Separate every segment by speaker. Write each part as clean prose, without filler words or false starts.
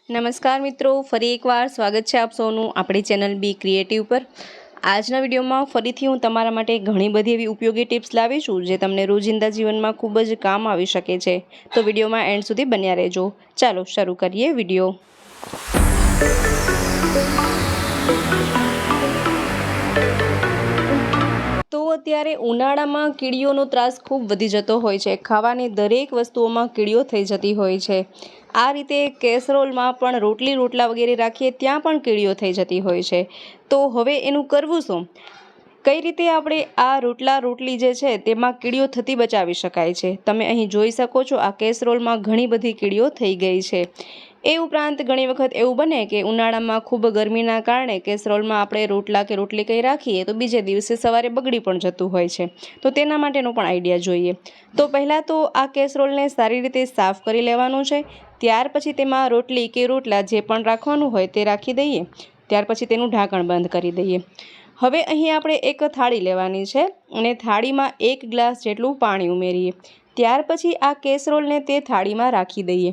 Speaker 1: નમસ્કાર મિત્રો, ફરી એકવાર સ્વાગત છે આપ સૌનું આપણી ચેનલ બી ક્રિએટિવ પર। આજના વિડીયોમાં ફરીથી હું તમારા માટે ઘણી બધી એવી ઉપયોગી ટિપ્સ લાવી છું જે તમને રોજિંદા જીવનમાં ખૂબ જ કામ આવી શકે છે। તો વિડીયોમાં એન્ડ સુધી બન્યા રહેજો। ચાલો શરૂ કરીએ વિડીયો। તો અત્યારે ઉનાળામાં કીડીઓનો ત્રાસ ખૂબ વધી જતો હોય છે। ખાવાની દરેક વસ્તુઓમાં કીડીઓ થઈ જતી હોય છે। આ રીતે કેસરોલમાં પણ રોટલા વગેરે રાખીએ ત્યાં પણ કીડીઓ થઈ જતી હોય છે। તો હવે એનું કરવું શું? કઈ રીતે આપણે આ રોટલી જે છે તેમાં કીડીઓ થતી બચાવી શકાય છે? તમે અહીં જોઈ શકો છો આ કેસરોલમાં ઘણી બધી કીડીઓ થઈ ગઈ છે। એ ઉપરાંત ઘણી વખત એવું બને કે ઉનાળામાં ખૂબ ગરમીના કારણે કેસરોલમાં આપણે રોટલી કંઈ રાખીએ તો બીજે દિવસે સવારે બગડી પણ જતું હોય છે। તો તેના માટેનો પણ આઈડિયા જોઈએ। તો પહેલાં તો આ કેસરોલને સારી રીતે સાફ કરી લેવાનું છે। ત્યાર પછી તેમાં રોટલી કે રોટલા જે પણ રાખવાનું હોય તે રાખી દઈએ। ત્યાર પછી તેનું ઢાંકણ બંધ કરી દઈએ। હવે અહીં આપણે એક થાળી લેવાની છે અને થાળીમાં 1 ગ્લાસ જેટલું પાણી ઉમેરીએ। ત્યાર પછી આ કેસરોલને તે થાળીમાં રાખી દઈએ।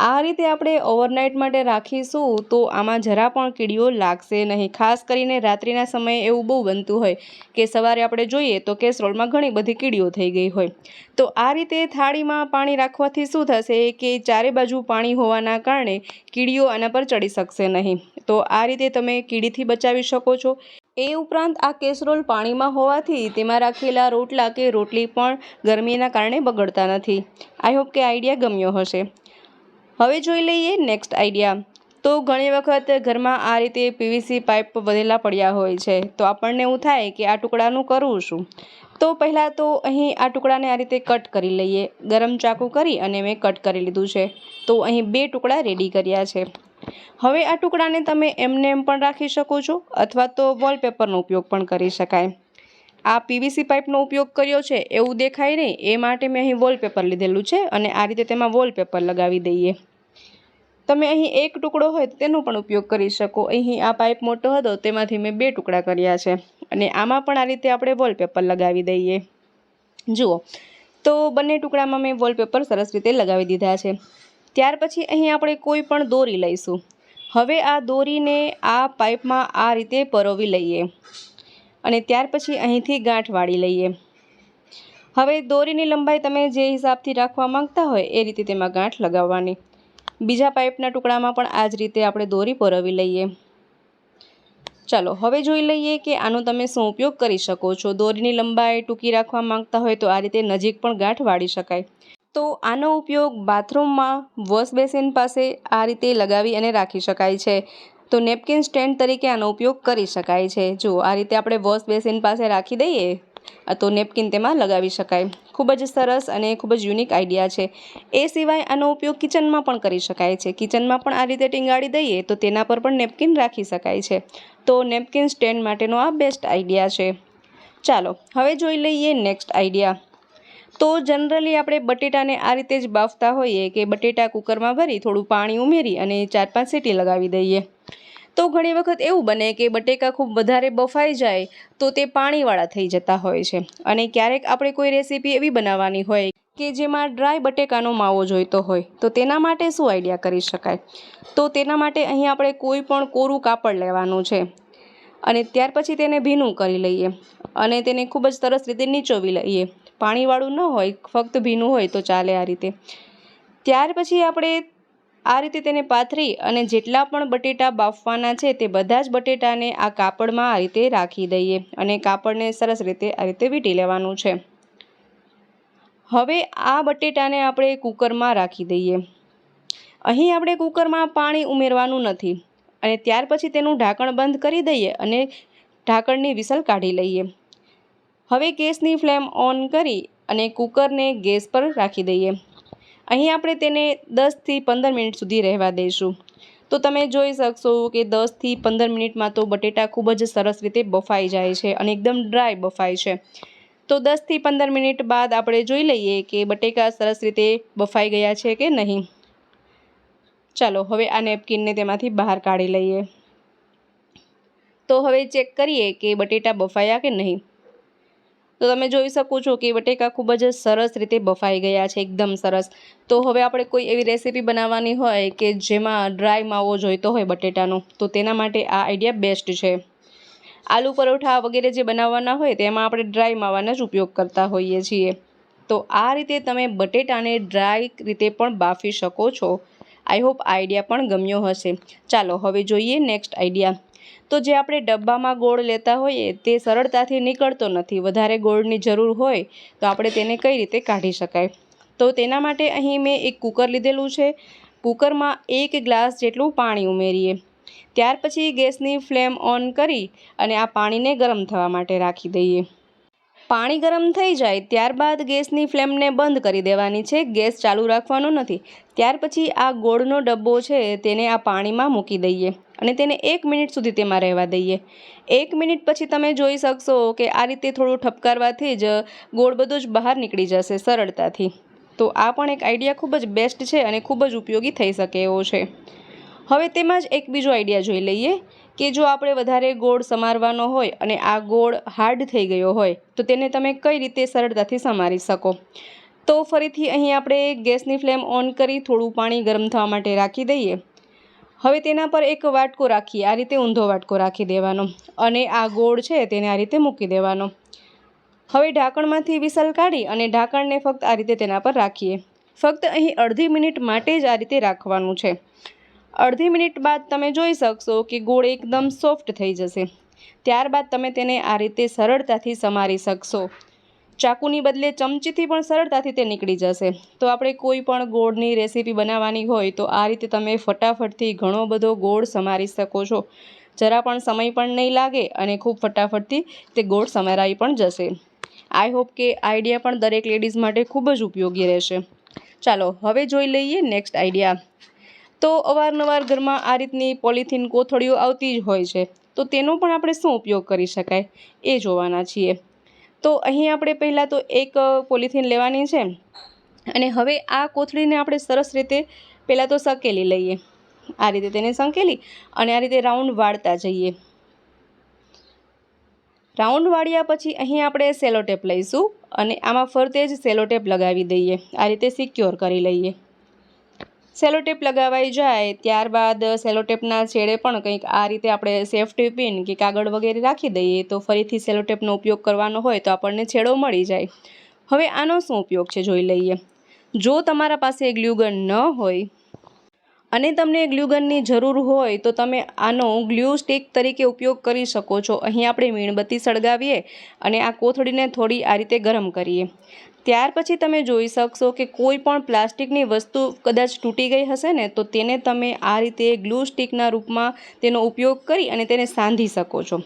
Speaker 1: આ રીતે આપણે ઓવરનાઇટ માટે રાખીશું તો આમાં જરા પણ કીડીઓ લાગશે નહીં। ખાસ કરીને રાત્રિના સમયે એવું બહુ બનતું હોય કે સવારે આપણે જોઈએ તો કેસરોલમાં ઘણી બધી કીડીઓ થઈ ગઈ હોય। તો આ રીતે થાળીમાં પાણી રાખવાથી શું થશે કે ચારે બાજુ પાણી હોવાના કારણે કીડીઓ આના પર ચડી શકશે નહીં। તો આ રીતે તમે કીડીથી બચાવી શકો છો। એ ઉપરાંત આ કેસરોલ પાણીમાં હોવાથી તેમાં રાખેલા રોટલા કે રોટલી પણ ગરમીના કારણે બગડતા નથી। આઈ હોપ કે આઈડિયા ગમ્યો હશે। હવે જોઈ લઈએ નેક્સ્ટ આઈડિયા। તો ઘણી વખત ઘરમાં આ રીતે પીવીસી પાઇપ વધેલા પડ્યા હોય છે તો આપણને એવું થાય કે આ ટુકડાનું કરવું શું? તો પહેલાં તો અહીં આ ટુકડાને આ રીતે કટ કરી લઈએ। ગરમ ચાકુ કરી અને મેં કટ કરી લીધું છે। તો અહીં 2 ટુકડા રેડી કર્યા છે। હવે આ ટુકડાને તમે એમને એમ પણ રાખી શકો છો અથવા તો વોલપેપરનો ઉપયોગ પણ કરી શકાય। આ પીવીસી પાઇપનો ઉપયોગ કર્યો છે એવું દેખાય નહીં એ માટે મેં અહીં વોલપેપર લીધેલું છે અને આ રીતે તેમાં વોલપેપર લગાવી દઈએ। તમે અહીં 1 ટુકડો હોય તો તેનો પણ ઉપયોગ કરી શકો। અહીં આ પાઇપ મોટો હતો તેમાંથી મેં 2 ટુકડા કર્યા છે અને આમાં પણ આ રીતે આપણે વોલપેપર લગાવી દઈએ। જુઓ તો બંને ટુકડામાં મેં વોલપેપર સરસ રીતે લગાવી દીધા છે। ત્યાર પછી અહીં આપણે કોઈ પણ દોરી લઈશું। હવે આ દોરીને આ પાઇપમાં આ રીતે પરોવી લઈએ અને ત્યાર પછી અહીંથી ગાંઠ વાળી લઈએ। હવે દોરીની લંબાઈ તમે જે હિસાબથી રાખવા માંગતા હોય એ રીતે તેમાં ગાંઠ લગાવવાની। બીજા પાઇપના ટુકડામાં પણ આ જ રીતે આપણે દોરી પરોવી લઈએ। ચાલો હવે જોઈ લઈએ કે આનો તમે શું ઉપયોગ કરી શકો છો। દોરીની લંબાઈ ટૂંકી રાખવા માંગતા હોય તો આ રીતે નજીક પણ ગાંઠ વાળી શકાય। તો આનો ઉપયોગ બાથરૂમમાં વોશ બેસિન પાસે આ રીતે લગાવી અને રાખી શકાય છે। તો નેપકિન સ્ટેન્ડ તરીકે આનો ઉપયોગ કરી શકાય છે। જો આ રીતે આપણે વોશ બેસિન પાસે રાખી દઈએ તો નેપકિન તેમાં લગાવી શકાય। ખૂબ જ સરસ અને ખૂબ જ યુનિક આઈડિયા છે। એ સિવાય આનો ઉપયોગ કિચનમાં પણ કરી શકાય છે। કિચનમાં પણ આ રીતે ટીંગાડી દઈએ તો તેના પર પણ નેપકિન રાખી શકાય છે। તો નેપકિન સ્ટેન્ડ માટેનો આ બેસ્ટ આઈડિયા છે। ચાલો હવે જોઈ લઈએ નેક્સ્ટ આઈડિયા। તો જનરલી આપણે બટેટાને આ રીતે જ બાફતા હોઈએ કે બટેટા કુકરમાં ભરી થોડું પાણી ઉમેરી અને 4-5 સીટી લગાવી દઈએ। તો ઘણી વખત એવું બને કે બટેકા ખૂબ વધારે બફાઈ જાય તો તે પાણીવાળા થઈ જતા હોય છે અને ક્યારેક આપણે કોઈ રેસીપી એવી બનાવવાની હોય કે જેમાં ડ્રાય બટેકાનો માવો જોઈતો હોય તો તેના માટે શું આઈડિયા કરી શકાય? તો તેના માટે અહીં આપણે કોઈ પણ કોરું કાપડ લેવાનું છે અને ત્યાર પછી તેને ભીનું કરી લઈએ અને તેને ખૂબ જ સરસ રીતે નીચોવી લઈએ। પાણીવાળું ન હોય ફક્ત ભીનું હોય તો ચાલે આ રીતે। ત્યાર પછી આપણે આ રીતે તેને પાથરી અને જેટલા પણ બટેટા બાફવાના છે તે બધા જ બટેટાને આ કાપડમાં આ રીતે રાખી દઈએ અને કાપડને સરસ રીતે આ રીતે વીંટી લેવાનું છે। હવે આ બટેટાને આપણે કુકરમાં રાખી દઈએ। અહીં આપણે કુકરમાં પાણી ઉમેરવાનું નથી અને ત્યાર પછી તેનું ઢાંકણ બંધ કરી દઈએ અને ઢાંકણની વિસલ કાઢી લઈએ। હવે ગેસની ફ્લેમ ઓન કરી અને કુકરને ગેસ પર રાખી દઈએ। અહીં આપણે તેને 10થી 15 મિનિટ સુધી રહેવા દઈશું। તો તમે જોઈ શકશો કે 10થી 15 મિનિટમાં તો બટેટા ખૂબ જ સરસ રીતે બફાઈ જાય છે અને એકદમ ડ્રાય બફાય છે। તો 10થી 15 મિનિટ બાદ આપણે જોઈ લઈએ કે બટેકા સરસ રીતે બફાઈ ગયા છે કે નહીં। ચાલો હવે આ નેપકિનને તેમાંથી બહાર કાઢી લઈએ। તો હવે ચેક કરીએ કે બટેટા બફાયા કે નહીં। તો તમે જોઈ શકો છો કે બટેકા ખૂબ જ સરસ રીતે બફાઈ ગયા છે, એકદમ સરસ. તો હવે આપણે કોઈ એવી રેસીપી બનાવવાની હોય કે જેમાં ડ્રાય માવો જોઈતો હોય બટેટાનો, તો તેના માટે આ આઈડિયા બેસ્ટ છે. આલુ પરોઠા વગેરે જે બનાવવાના હોય તેમાં આપણે ડ્રાય માવાનો જ ઉપયોગ કરતા હોઈએ છીએ. તો આ રીતે તમે બટેટાને ડ્રાય રીતે પણ બાફી શકો છો. આઈ હોપ આઈડિયા પણ ગમ્યો હશે. ચાલો હવે જોઈએ નેક્સ્ટ આઈડિયા. તો જે આપણે ડબ્બામાં ગોળ લેતા હોઈએ તે સરળતાથી નીકળતો નથી. વધારે ગોળની જરૂર હોય તો આપણે તેને કઈ રીતે કાઢી શકાય? તો તેના માટે અહીં મેં એક કુકર લીધેલું છે. કુકરમાં 1 ગ્લાસ જેટલું પાણી ઉમેરીએ. ત્યાર પછી ગેસની ફ્લેમ ઓન કરી અને આ પાણીને ગરમ થવા માટે રાખી દઈએ. પાણી ગરમ થઈ જાય ત્યારબાદ ગેસની ફ્લેમને બંધ કરી દેવાની છે, ગેસ ચાલુ રાખવાનો નથી. ત્યાર પછી આ ગોળનો ડબ્બો છે તેને આ પાણીમાં મૂકી દઈએ અને તેને 1 મિનિટ સુધી તેમાં રહેવા દઈએ. 1 મિનિટ પછી તમે જોઈ શકશો કે આ રીતે થોડું ઠપકારવાથી જ ગોળ બધો જ બહાર નીકળી જશે સરળતાથી. તો આ પણ એક આઈડિયા ખૂબ જ બેસ્ટ છે અને ખૂબ જ ઉપયોગી થઈ શકે એવો છે. હવે તેમાં જ એક બીજો આઈડિયા જોઈ લઈએ કે જો આપણે વધારે ગોળ સમારવાનો હોય અને આ ગોળ હાર્ડ થઈ ગયો હોય તો તેને તમે કઈ રીતે સરળતાથી સમારી શકો? તો ફરીથી અહીં આપણે ગેસની ફ્લેમ ઓન કરી થોડું પાણી ગરમ થવા માટે રાખી દઈએ. હવે તેના પર એક વાટકો રાખીએ, આ રીતે ઊંધો વાટકો રાખી દેવાનો અને આ ગોળ છે તેને આ રીતે મૂકી દેવાનો. હવે ઢાંકણમાંથી વિસલ કાઢી અને ઢાંકણને ફક્ત આ રીતે તેના પર રાખીએ. ફક્ત અહીં અડધી મિનિટ માટે જ આ રીતે રાખવાનું છે. અડધી મિનિટ બાદ તમે જોઈ શકશો કે ગોળ એકદમ સોફ્ટ થઈ જશે. ત્યારબાદ તમે તેને આ રીતે સરળતાથી સમારી શકશો. ચાકુની બદલે ચમચીથી પણ સરળતાથી તે નીકળી જશે. તો આપણે કોઈ પણ ગોળની રેસીપી બનાવવાની હોય તો આ રીતે તમે ફટાફટથી ઘણો બધો ગોળ સમારી શકો છો. જરા પણ સમય પણ નહીં લાગે અને ખૂબ ફટાફટથી તે ગોળ સમારાઈ પણ જશે. આઈ હોપ કે આઈડિયા પણ દરેક લેડીઝ માટે ખૂબ જ ઉપયોગી રહેશે. ચાલો હવે જોઈ લઈએ નેક્સ્ટ આઈડિયા. તો અવારનવાર ઘરમાં આ રીતની પોલિથીન કોથળીઓ આવતી જ હોય છે, તો તેનો પણ આપણે શું ઉપયોગ કરી શકાય એ જોવાના છીએ. તો અહીં આપણે પહેલાં તો એક પોલિથીન લેવાની છે અને હવે આ કોથળીને આપણે સરસ રીતે પહેલાં તો સંકેલી લઈએ. આ રીતે તેને સંકેલી અને આ રીતે રાઉન્ડ વાળતા જઈએ. રાઉન્ડ વાળ્યા પછી અહીં આપણે સેલોટેપ લઈશું અને આમાં ફરતે જ સેલોટેપ લગાવી દઈએ. આ રીતે સિક્યોર કરી લઈએ. સેલોટેપ લગાવાઈ જાય ત્યારબાદ સેલોટેપના છેડે પણ કંઈક આ રીતે આપણે સેફ્ટી પિન કે કાગળ વગેરે રાખી દઈએ તો ફરીથી સેલોટેપનો ઉપયોગ કરવાનો હોય તો આપણને છેડો મળી જાય. હવે આનો શું ઉપયોગ છે જોઈ લઈએ. જો તમારા પાસે ગ્લુગન ન હોય અને તમને ગ્લુગનની જરૂર હોય તો તમે આનો ગ્લુ સ્ટિક તરીકે ઉપયોગ કરી શકો છો. અહીં આપણે મીણબત્તી સળગાવીએ અને આ કોથળીને થોડી આ રીતે ગરમ કરીએ. ત્યાર પછી તમે જોઈ શકશો કે કોઈ પણ પ્લાસ્ટિકની વસ્તુ કદાચ તૂટી ગઈ હશે ને તો તેને તમે આ રીતે ગ્લુ સ્ટિકના રૂપમાં તેનો ઉપયોગ કરી અને તેને સાંધી શકો છો.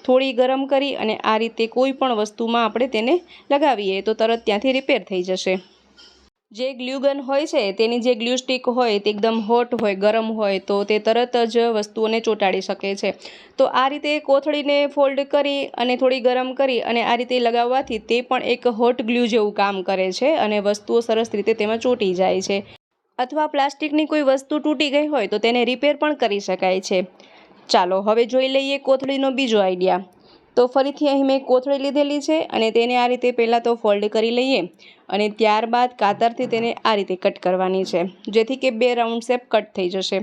Speaker 1: થોડી ગરમ કરી અને આ રીતે કોઈ પણ વસ્તુમાં આપણે તેને લગાવીએ તો તરત ત્યાંથી રિપેર થઈ જશે. જે ગ્લુગન હોય છે તેની જે ગ્લુ સ્ટિક હોય તે એકદમ હોટ હોય, ગરમ હોય તો તે તરત જ વસ્તુઓને ચોંટાડી શકે છે. તો આ રીતે કોથળીને ફોલ્ડ કરી અને થોડી ગરમ કરી અને આ રીતે લગાવવાથી તે પણ એક હોટ ગ્લુ જેવું કામ કરે છે અને વસ્તુઓ સરસ રીતે તેમાં ચોંટી જાય છે. અથવા પ્લાસ્ટિકની કોઈ વસ્તુ તૂટી ગઈ હોય તો તેને રિપેર પણ કરી શકાય છે. ચાલો હવે જોઈ લઈએ કોથળીનો બીજો આઈડિયા. તો ફરીથી અહીં મેં કોથળી લીધેલી છે અને તેને આ રીતે પહેલાં તો ફોલ્ડ કરી લઈએ અને ત્યારબાદ કાતરથી તેને આ રીતે કટ કરવાની છે, જેથી કે 2 રાઉન્ડ શેપ કટ થઈ જશે.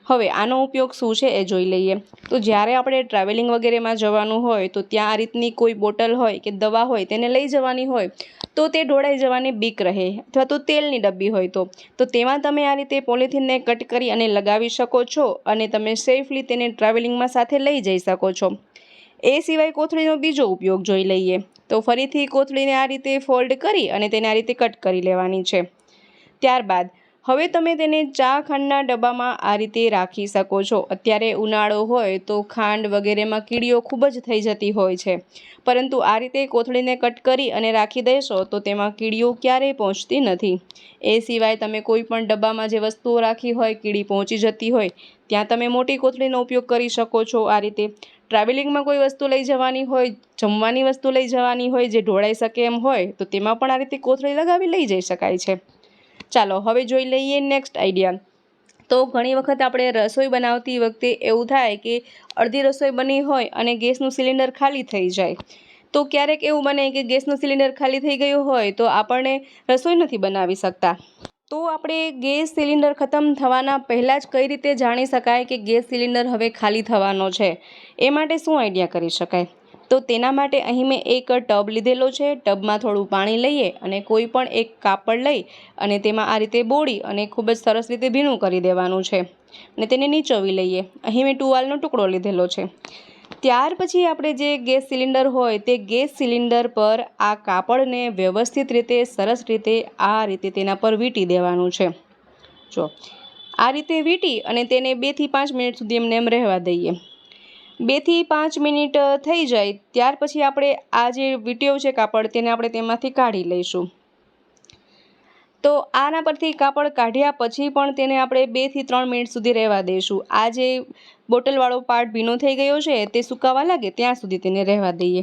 Speaker 1: હવે આનો ઉપયોગ શું છે એ જોઈ લઈએ. તો જ્યારે આપણે ટ્રાવેલિંગ વગેરેમાં જવાનું હોય તો ત્યાં આ રીતની કોઈ બોટલ હોય કે દવા હોય તેને લઈ જવાની હોય તો તે ઢોળાઈ જવાની બીક રહે, અથવા તો તેલની ડબ્બી હોય તો તેમાં તમે આ રીતે પોલિથીનને કટ કરી અને લગાવી શકો છો અને તમે સેફલી તેને ટ્રાવેલિંગમાં સાથે લઈ જઈ શકો છો. એ સિવાય કોથળીનો બીજો ઉપયોગ જોઈ લઈએ. તો ફરીથી કોથળીને આ રીતે ફોલ્ડ કરી અને તેને આ રીતે કટ કરી લેવાની છે. ત્યારબાદ હવે તમે તેને ચા ખાંડના ડબ્બામાં આ રીતે રાખી શકો છો. અત્યારે ઉનાળો હોય તો ખાંડ વગેરેમાં કીડીઓ ખૂબ જ થઈ જતી હોય છે, પરંતુ આ રીતે કોથળીને કટ કરી અને રાખી દેશો તો તેમાં કીડીઓ ક્યારેય પહોંચતી નથી. એ સિવાય તમે કોઈ પણ ડબ્બામાં જે વસ્તુઓ રાખી હોય કીડી પહોંચી જતી હોય ત્યાં તમે મોટી કોથળીનો ઉપયોગ કરી શકો છો. આ રીતે ટ્રાવેલિંગમાં કોઈ વસ્તુ લઈ જવાની હોય, જમવાની વસ્તુ લઈ જવાની હોય જે ઢોળાઈ શકે એમ હોય તો તેમાં પણ આ રીતે કોથળી લગાવી લઈ જઈ શકાય છે. ચાલો હવે જોઈ લઈએ નેક્સ્ટ આઈડિયા. તો ઘણી વખત આપણે રસોઈ બનાવતી વખતે એવું થાય કે અડધી રસોઈ બની હોય અને ગેસનું સિલિન્ડર ખાલી થઈ જાય. તો ક્યારેક એવું બને કે ગેસનો સિલિન્ડર ખાલી થઈ ગયો હોય તો આપણને રસોઈ નથી બનાવી શકતા. તો આપણે ગેસ સિલિન્ડર ખતમ થવાના પહેલાં જ કઈ રીતે જાણી શકાય કે ગેસ સિલિન્ડર હવે ખાલી થવાનો છે, એ માટે શું આઈડિયા કરી શકાય? તો તેના માટે અહીં મેં એક ટબ લીધેલો છે. ટબમાં થોડું પાણી લઈએ અને કોઈ પણ એક કાપડ લઈ અને તેમાં આ રીતે બોળી અને ખૂબ જ સરસ રીતે ભીનું કરી દેવાનું છે અને તેને નીચોવી લઈએ. અહીં મેં ટુવાલનો ટુકડો લીધેલો છે. ત્યાર પછી આપણે જે ગેસ સિલિન્ડર હોય તે ગેસ સિલિન્ડર પર આ કાપડને વ્યવસ્થિત રીતે સરસ રીતે આ રીતે તેના પર વીંટી દેવાનું છે. જો આ રીતે વીંટી અને તેને 2 થી 5 મિનિટ સુધી એમને એમ રહેવા દઈએ. 2 થી 5 મિનિટ થઈ જાય ત્યાર પછી આપણે આ જે વીંટ્યો છે કાપડ તેને આપણે તેમાંથી કાઢી લઈશું. તો આના પરથી કાપડ કાઢ્યા પછી પણ તેને આપણે 2 થી 3 મિનિટ સુધી રહેવા દઈશું. આ જે બોટલવાળો પાર્ટ ભીનો થઈ ગયો છે તે સુકાવા લાગે ત્યાં સુધી તેને રહેવા દઈએ.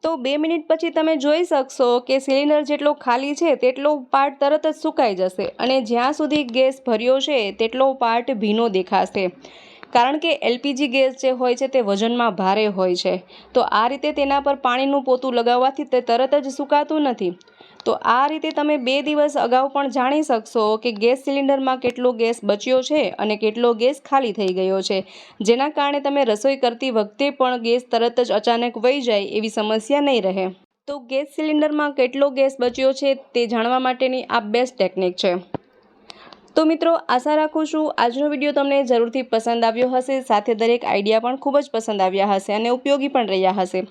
Speaker 1: તો 2 મિનિટ પછી તમે જોઈ શકશો કે સિલિન્ડર જેટલો ખાલી છે તેટલો પાર્ટ તરત જ સુકાઈ જશે અને જ્યાં સુધી ગેસ ભર્યો છે તેટલો પાર્ટ ભીનો દેખાશે. કારણ કે LPG ગેસ જે હોય છે તે વજનમાં ભારે હોય છે. તો આ રીતે તેના પર પાણીનું પોતું લગાવવાથી તે તરત જ સુકાતું નથી. તો આ રીતે તમે 2 દિવસ અગાઉ પણ જાણી શકશો કે ગેસ સિલિન્ડરમાં કેટલો ગેસ બચ્યો છે અને કેટલો ગેસ ખાલી થઈ ગયો છે, જેના કારણે તમે રસોઈ કરતી વખતે પણ ગેસ તરત જ અચાનક વહી જાય એવી સમસ્યા નહીં રહે. તો ગેસ સિલિન્ડરમાં કેટલો ગેસ બચ્યો છે તે જાણવા માટેની આ બેસ્ટ ટેકનિક છે. તો મિત્રો, આશા રાખું છું આજનો વિડીયો તમને જરૂરથી પસંદ આવ્યો હશે, સાથે દરેક આઈડિયા પણ ખૂબ જ પસંદ આવ્યા હશે અને ઉપયોગી પણ રહ્યા હશે.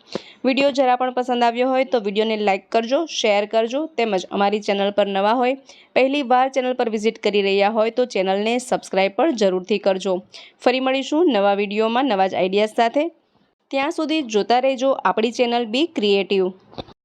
Speaker 1: વિડીયો જરા પણ પસંદ આવ્યો હોય તો વિડીયોને લાઇક કરજો, શેર કરજો, તેમજ અમારી ચેનલ પર નવા હોય, પહેલી વાર ચેનલ પર વિઝિટ કરી રહ્યા હોય તો ચેનલને સબસ્ક્રાઈબ પણ જરૂરથી કરજો. ફરી મળીશું નવા વિડીયોમાં નવા જ આઈડિયાઝ સાથે. ત્યાં સુધી જોતા રહેજો આપણી ચેનલ બી ક્રિએટિવ.